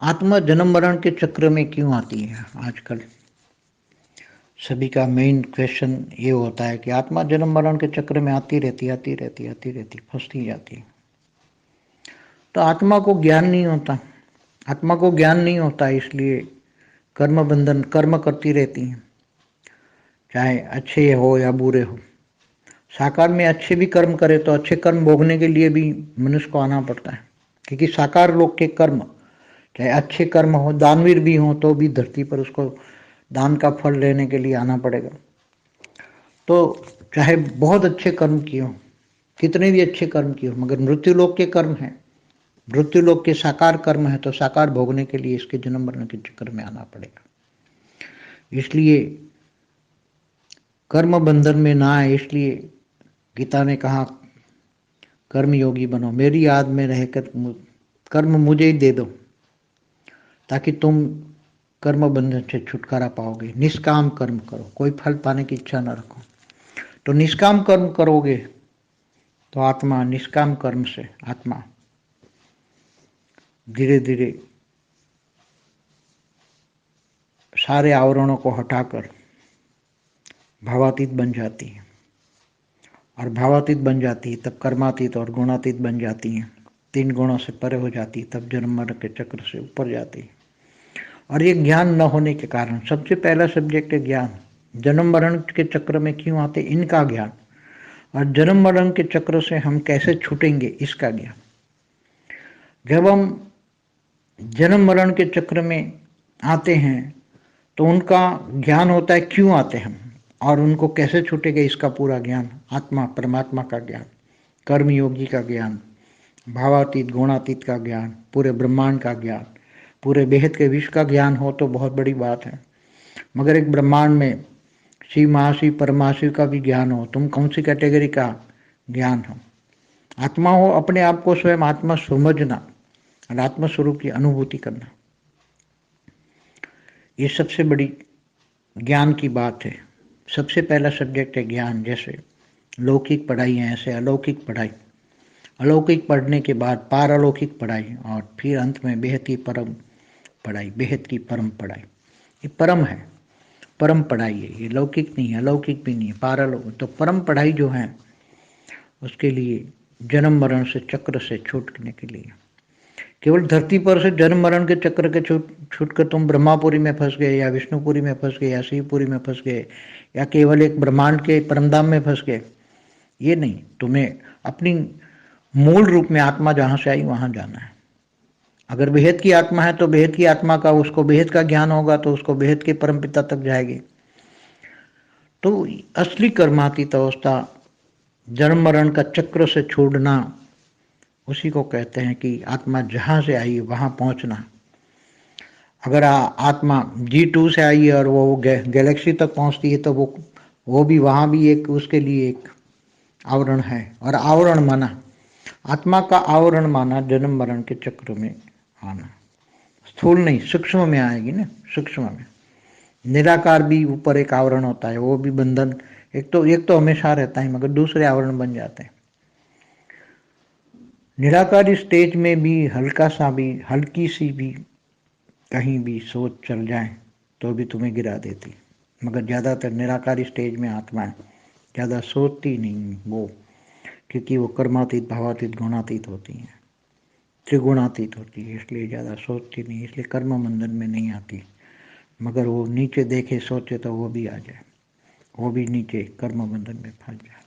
आत्मा जन्म मरण के चक्र में क्यों आती है? आजकल सभी का मेन क्वेश्चन ये होता है कि आत्मा जन्म मरण के चक्र में आती रहती, फंसती जाती है। तो आत्मा को ज्ञान नहीं होता, आत्मा को ज्ञान नहीं होता, इसलिए कर्म बंधन कर्म करती रहती हैं, चाहे अच्छे हो या बुरे हो। साकार में अच्छे भी कर्म करे तो अच्छे कर्म भोगने के लिए भी मनुष्य को आना पड़ता है, क्योंकि साकार लोग के कर्म चाहे अच्छे कर्म हो, दानवीर भी हो तो भी धरती पर उसको दान का फल लेने के लिए आना पड़ेगा। तो चाहे बहुत अच्छे कर्म किए हो, कितने भी अच्छे कर्म किए हो, मगर मृत्यु लोक के कर्म है, मृत्यु लोक के साकार कर्म है, तो साकार भोगने के लिए इसके जन्म मरण के चक्कर में आना पड़ेगा। इसलिए कर्म बंधन में ना आए, इसलिए गीता ने कहा कर्म योगी बनो, मेरी याद में रहकर कर्म मुझे ही दे दो, ताकि तुम कर्म बंधन से छुटकारा पाओगे। निष्काम कर्म करो, कोई फल पाने की इच्छा न रखो। तो निष्काम कर्म करोगे तो आत्मा निष्काम कर्म से आत्मा धीरे धीरे सारे आवरणों को हटाकर भावातीत बन जाती है, और भावातीत बन जाती है तब कर्मातीत और गुणातीत बन जाती हैं। 3 गुणों से परे हो जाती है, तब जन्म मरण के चक्र से ऊपर जाती है। और ये ज्ञान न होने के कारण सबसे पहला सब्जेक्ट है ज्ञान। जन्म मरण के चक्र में क्यों आते, इनका ज्ञान, और जन्म मरण के चक्र से हम कैसे छूटेंगे, इसका ज्ञान। जब हम जन्म मरण के चक्र में आते हैं तो उनका ज्ञान होता है क्यों आते हम, और उनको कैसे छूटेंगे, इसका पूरा ज्ञान। आत्मा परमात्मा का ज्ञान, कर्मयोगी का ज्ञान, भावातीत गुणातीत का ज्ञान, पूरे ब्रह्मांड का ज्ञान, पूरे बेहद के विश्व का ज्ञान हो तो बहुत बड़ी बात है। मगर एक ब्रह्मांड में शिव महाशिव परमाशिव का भी ज्ञान हो, तुम कौन सी कैटेगरी का ज्ञान हो। आत्मा हो, अपने आप को स्वयं आत्मा समझना और आत्मा स्वरूप की अनुभूति करना, ये सबसे बड़ी ज्ञान की बात है। सबसे पहला सब्जेक्ट है ज्ञान। जैसे लौकिक पढ़ाई है, ऐसे अलौकिक पढ़ाई, अलौकिक पढ़ने के बाद पारलौकिक पढ़ाई, और फिर अंत में बेहद की परम पढ़ाई, बेहद की परम पढ़ाई। ये परम है, परम पढ़ाई है, ये लौकिक नहीं है, अलौकिक भी नहीं है, पारलौकिक। तो परम पढ़ाई जो है उसके लिए जन्म मरण से चक्र से छूटने के लिए, केवल धरती पर से जन्म मरण के चक्र के छूट कर तुम ब्रह्मापुरी में फंस गए, या विष्णुपुरी में फंस गए, या शिवपुरी में फंस गए, या केवल एक ब्रह्मांड के परमधाम में फंस गए, ये नहीं। तुम्हें अपनी मूल रूप में आत्मा जहां से आई वहां जाना है। अगर बेहद की आत्मा है तो बेहद की आत्मा का, उसको बेहद का ज्ञान होगा तो उसको बेहद के परम पिता तक जाएगी। तो असली कर्मातीत अवस्था, जन्म मरण का चक्र से छोड़ना, उसी को कहते हैं कि आत्मा जहां से आई वहां पहुंचना। अगर आत्मा G2 से आई है और वो गैलेक्सी तक पहुंचती है तो वो भी वहां भी एक उसके लिए एक आवरण है। और आवरण माना, आत्मा का आवरण माना जन्म मरण के चक्र में आना। स्थूल नहीं, सूक्ष्म में आएगी ना, सूक्ष्म में। निराकार भी ऊपर एक आवरण होता है, वो भी बंधन, एक तो हमेशा रहता है, मगर दूसरे आवरण बन जाते हैं। निराकारी स्टेज में भी हल्का सा भी, हल्की सी भी कहीं भी सोच चल जाए तो भी तुम्हें गिरा देती। मगर ज़्यादातर निराकारी स्टेज में आत्माएं ज़्यादा सोचती नहीं वो, क्योंकि वो कर्मातीत भावातीत गुणातीत होती हैं, त्रिगुणातीत होती है, इसलिए ज़्यादा सोचती नहीं, इसलिए कर्म बंधन में नहीं आती। मगर वो नीचे देखे सोचे तो वो भी आ जाए, वो भी नीचे कर्म बंधन में फंस जाए।